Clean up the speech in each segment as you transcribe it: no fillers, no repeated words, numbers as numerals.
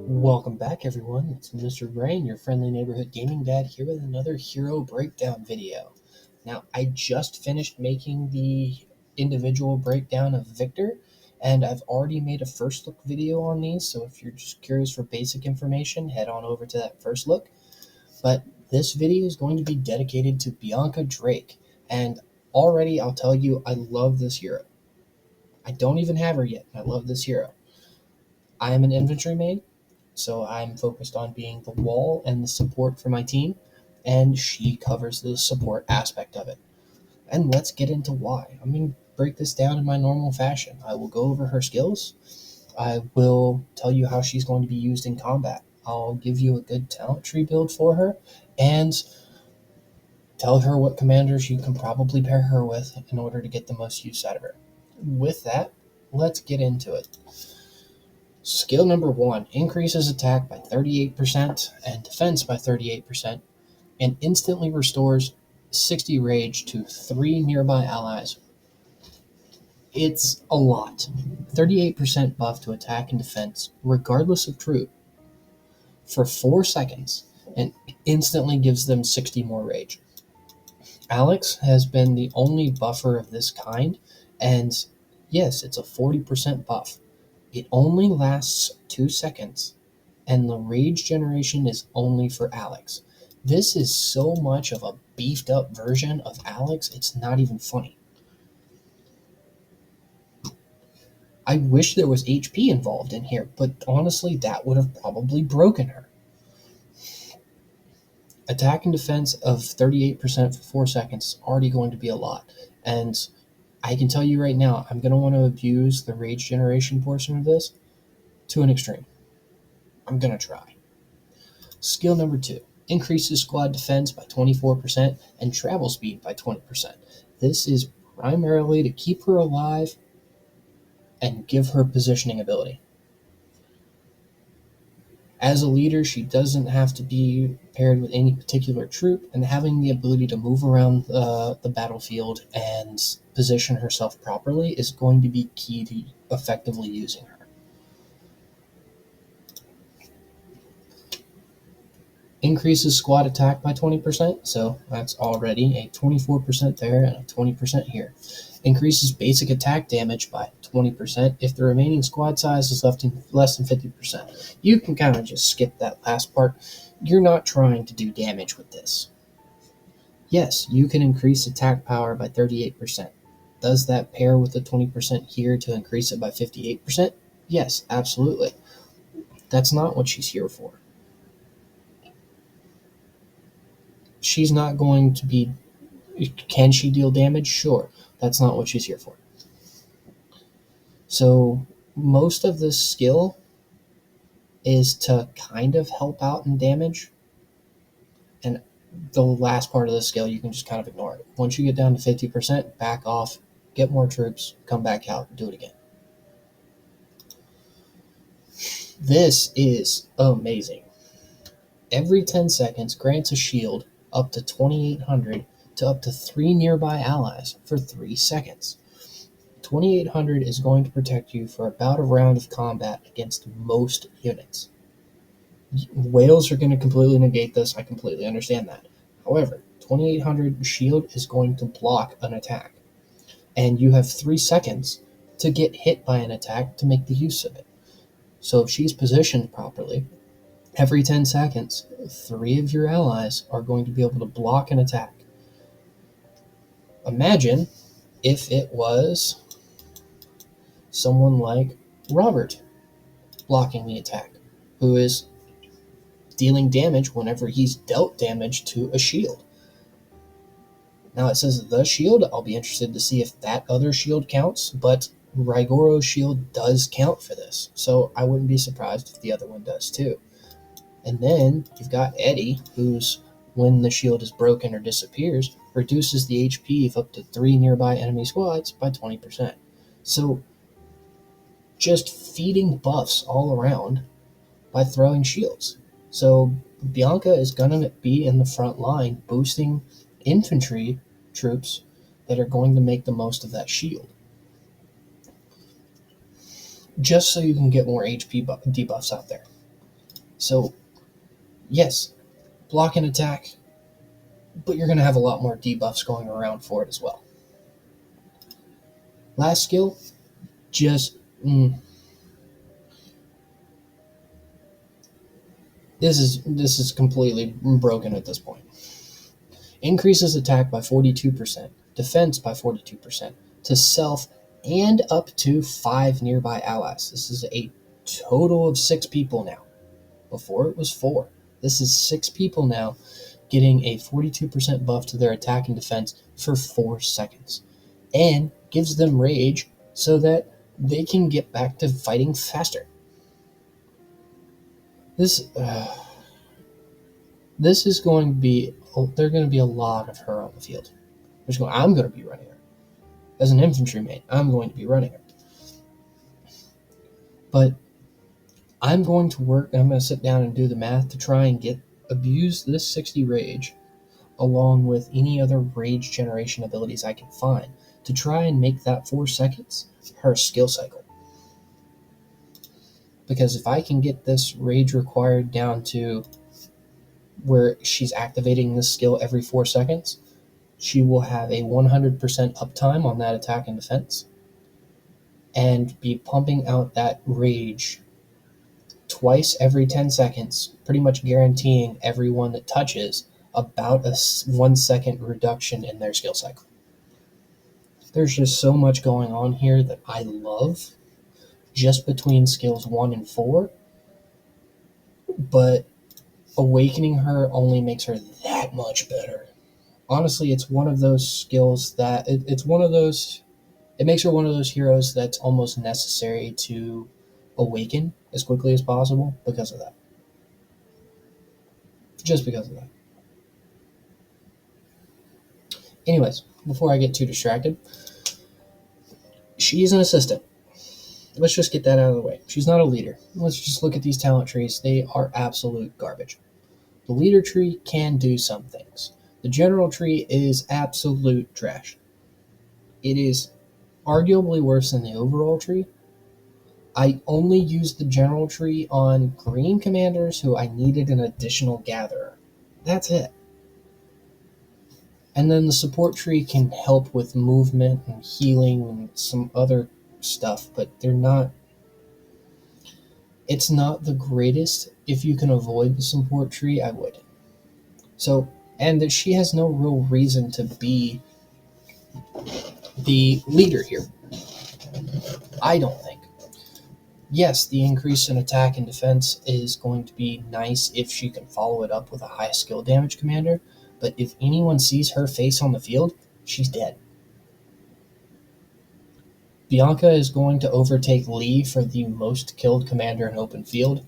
Welcome back, everyone. It's Mr. Brain, your friendly neighborhood gaming dad, here with another hero breakdown video. Now, I just finished making the individual breakdown of Victor, and I've already made a first look video on these, so if you're just curious for basic information, head on over to that first look. But this video is going to be dedicated to Bianca Drake, and already I'll tell you, I love this hero. I don't even have her yet, and I love this hero. I am an infantry main, so I'm focused on being the wall and the support for my team, and she covers the support aspect of it. And let's get into why. I'm going to break this down in my normal fashion. I will go over her skills. I will tell you how she's going to be used in combat. I'll give you a good talent tree build for her, and tell her what commanders you can probably pair her with in order to get the most use out of her. With that, let's get into it. Skill number 1 increases attack by 38% and defense by 38%, and instantly restores 60 rage to 3 nearby allies. It's a lot. 38% buff to attack and defense, regardless of troop, for 4 seconds, and instantly gives them 60 more rage. Alex has been the only buffer of this kind, and yes, it's a 40% buff. It only lasts 2 seconds, and the rage generation is only for Alex. This is so much of a beefed up version of Alex, it's not even funny. I wish there was HP involved in here, but honestly, that would have probably broken her. Attack and defense of 38% for 4 seconds is already going to be a lot, and I can tell you right now, I'm going to want to abuse the rage generation portion of this to an extreme. I'm going to try. Skill number 2 increases squad defense by 24% and travel speed by 20%. This is primarily to keep her alive and give her positioning ability. As a leader, she doesn't have to be paired with any particular troop, and having the ability to move around the battlefield and position herself properly is going to be key to effectively using her. Increases squad attack by 20%, so that's already a 24% there and a 20% here. Increases basic attack damage by 20% if the remaining squad size is less than 50%. You can kind of just skip that last part. You're not trying to do damage with this. Yes, you can increase attack power by 38%. Does that pair with the 20% here to increase it by 58%? Yes, absolutely. That's not what she's here for. She's not going to be... Can she deal damage? Sure. That's not what she's here for. So most of this skill is to kind of help out in damage, and the last part of the skill you can just kind of ignore it. Once you get down to 50%, back off, get more troops, come back out, do it again. This is amazing. Every 10 seconds grants a shield up to 2,800 to up to 3 nearby allies for 3 seconds. 2,800 is going to protect you for about a round of combat against most units. Whales are going to completely negate this, I completely understand that. However, 2,800 shield is going to block an attack, and you have 3 seconds to get hit by an attack to make the use of it. So if she's positioned properly, every 10 seconds, 3 of your allies are going to be able to block an attack. Imagine if it was someone like Robert blocking the attack, who is dealing damage whenever he's dealt damage to a shield. Now it says the shield. I'll be interested to see if that other shield counts, but Rigoro's shield does count for this, so I wouldn't be surprised if the other one does too. And then you've got Eddie, who's, when the shield is broken or disappears, reduces the HP of up to 3 nearby enemy squads by 20%. So just feeding buffs all around by throwing shields. So Bianca is going to be in the front line boosting infantry troops that are going to make the most of that shield, just so you can get more HP debuffs out there. So, yes, block and attack, but you're going to have a lot more debuffs going around for it as well. Last skill, just this is completely broken at this point. Increases attack by 42%, defense by 42%, to self and up to 5 nearby allies. This is a total of 6 people now. Before it was 4. This is 6 people now getting a 42% buff to their attack and defense for 4 seconds. And gives them rage so that they can get back to fighting faster. This is going to be, there are going to be a lot of her on the field. I'm going to be running her. As an infantryman, I'm going to be running her. But I'm going to work, and I'm going to sit down and do the math to try and abuse this 60 rage along with any other rage generation abilities I can find to try and make that 4 seconds her skill cycle. Because if I can get this rage required down to where she's activating this skill every 4 seconds, she will have a 100% uptime on that attack and defense and be pumping out that rage twice every 10 seconds, pretty much guaranteeing everyone that touches about a 1 second reduction in their skill cycle. There's just so much going on here that I love just between skills 1 and 4, but awakening her only makes her that much better. Honestly, it's one of those skills that it makes her one of those heroes that's almost necessary to awaken as quickly as possible because of that. Just because of that. Anyways, before I get too distracted, she's an assistant. Let's just get that out of the way. She's not a leader. Let's just look at these talent trees. They are absolute garbage. The leader tree can do some things. The general tree is absolute trash. It is arguably worse than the overall tree. I only used the general tree on green commanders who I needed an additional gatherer. That's it. And then the support tree can help with movement and healing and some other stuff, but it's not the greatest. If you can avoid the support tree, I would. So, and that she has no real reason to be the leader here. I don't think. Yes, the increase in attack and defense is going to be nice if she can follow it up with a high skill damage commander, but if anyone sees her face on the field, she's dead. Bianca is going to overtake Lee for the most killed commander in open field.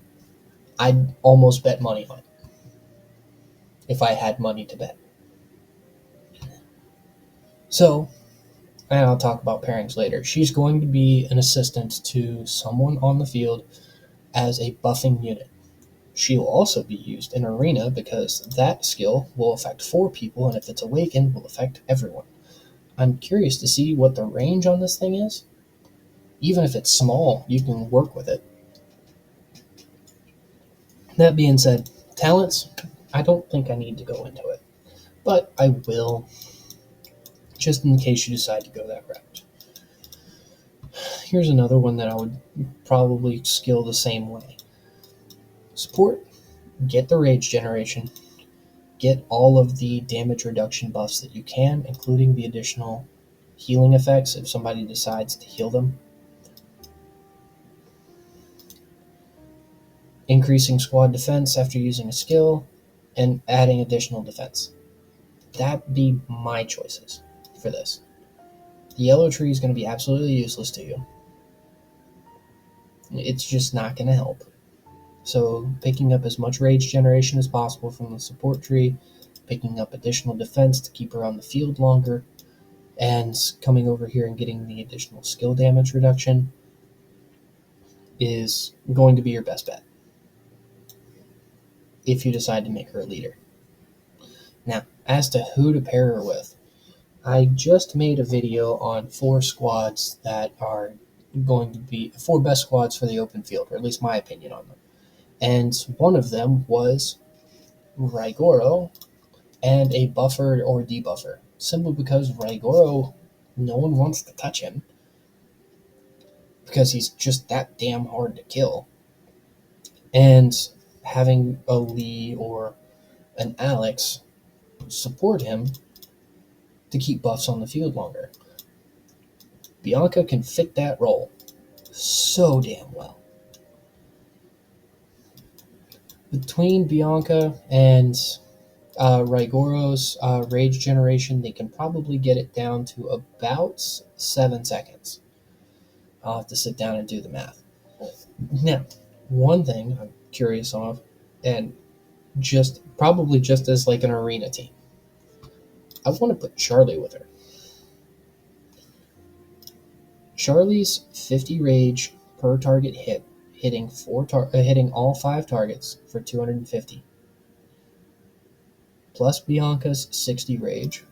I'd almost bet money on it if I had money to bet. So, and I'll talk about pairings later. She's going to be an assistant to someone on the field as a buffing unit. She will also be used in arena because that skill will affect 4 people, and if it's awakened, will affect everyone. I'm curious to see what the range on this thing is. Even if it's small, you can work with it. That being said, talents, I don't think I need to go into it, but I will, just in case you decide to go that route. Here's another one that I would probably skill the same way. Support, get the rage generation, get all of the damage reduction buffs that you can, including the additional healing effects if somebody decides to heal them. Increasing squad defense after using a skill, and adding additional defense. That'd be my choices for this. The yellow tree is going to be absolutely useless to you. It's just not going to help. So picking up as much rage generation as possible from the support tree, picking up additional defense to keep her on the field longer, and coming over here and getting the additional skill damage reduction is going to be your best bet if you decide to make her a leader. Now, as to who to pair her with, I just made a video on 4 squads that are going to be 4 best squads for the open field, or at least my opinion on them. And one of them was Raigoro and a buffer or debuffer, simply because Raigoro, no one wants to touch him because he's just that damn hard to kill. And having a Lee or an Alex support him to keep buffs on the field longer. Bianca can fit that role so damn well. Between Bianca and Raigoro's rage generation, they can probably get it down to about 7 seconds. I'll have to sit down and do the math. Now, one thing I'm curious of, and probably just as like an arena team, I want to put Charlie with her. Charlie's 50 rage per target hit, hitting all 5 targets for 250, plus Bianca's 60 rage,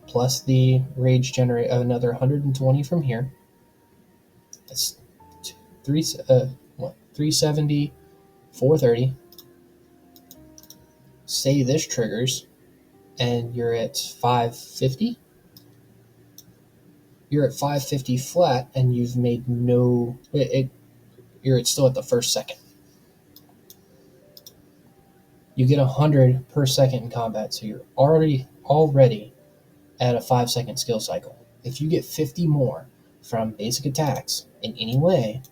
plus the rage generate another 120 from here. That's 370, 430. Say this triggers, and you're at 550. You're at 550 flat, and you've made no. You're still at the first second. You get 100 per second in combat, so you're already at a 5-second skill cycle. If you get 50 more from basic attacks in any way,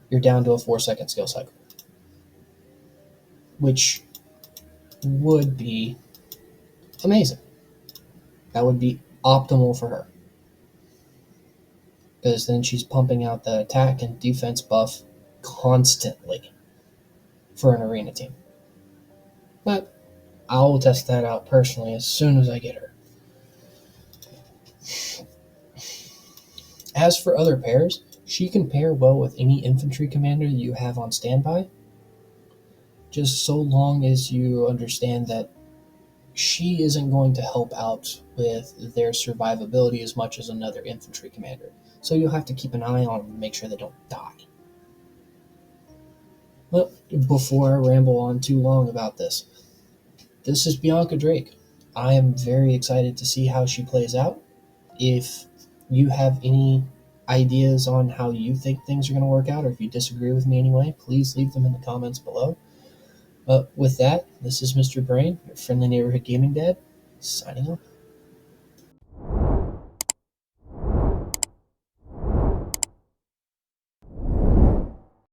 you're down to a 4-second skill cycle, which would be amazing. That would be optimal for her, because then she's pumping out the attack and defense buff constantly for an arena team. But I'll test that out personally as soon as I get her. As for other pairs, she can pair well with any infantry commander you have on standby, just so long as you understand that she isn't going to help out with their survivability as much as another infantry commander. So you'll have to keep an eye on them and make sure they don't die. Well, before I ramble on too long about this is Bianca Drake. I am very excited to see how she plays out. If you have any ideas on how you think things are going to work out, or if you disagree with me anyway, please leave them in the comments below. But with that, this is Mr. Brain, your friendly neighborhood gaming dad, signing off.